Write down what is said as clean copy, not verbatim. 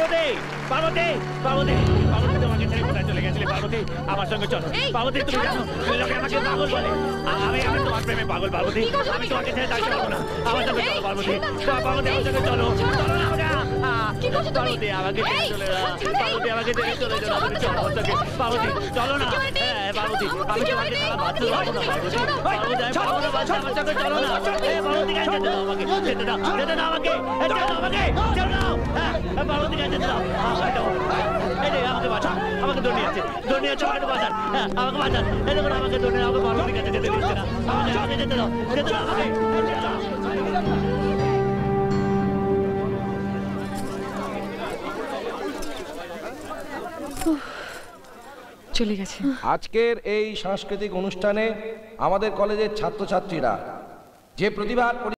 পার্বতী পার্বতী পার্বতী পার্বতী তোমাকে ছেড়ে কোথায় চলে গেছিলে পার্বতী আমার সঙ্গে চলো পার্বতী তুমি জানো লোকে আমাকে পাগল বলে আমি তোমার প্রেমে পাগল পার্বতী আমি তোমাকে ছেড়ে থাকতে পারবো না আমার সঙ্গে চলো পার্বতী পার্বতী আমার সঙ্গে চলো চলো না পার্বতী আমাকে চলে যাও পার্বতী আমাকে ছেড়ে চলে যাও তুমি চলো আমার সঙ্গে পার্বতী চলো না পার্বতী আমি তোমাকে সারা বাঁচতে পারবো না পার্বতী পার্বতী আমি পারবো না বাঁচতে আমার সঙ্গে চলো না পার্বতী কাছে যেতে দাও আমাকে যেতে দাও আমাকে চলো দাও পার্বতী কাছে যেতে দাও আমাকে বাঁচান আমাকে দৌড়িয়ে আছে আমাকে বাঁচান আমাকে বাঁচান এই দেখুন আমাকে দৌড়িয়ে আমাকে পার্বতী কাছে যেতে দিচ্ছে না আমাকে যেতে দাও আমাকে চলে গেছে। আজকের এই সাংস্কৃতিক অনুষ্ঠানে আমাদের কলেজের ছাত্রছাত্রীরা যে প্রতিভা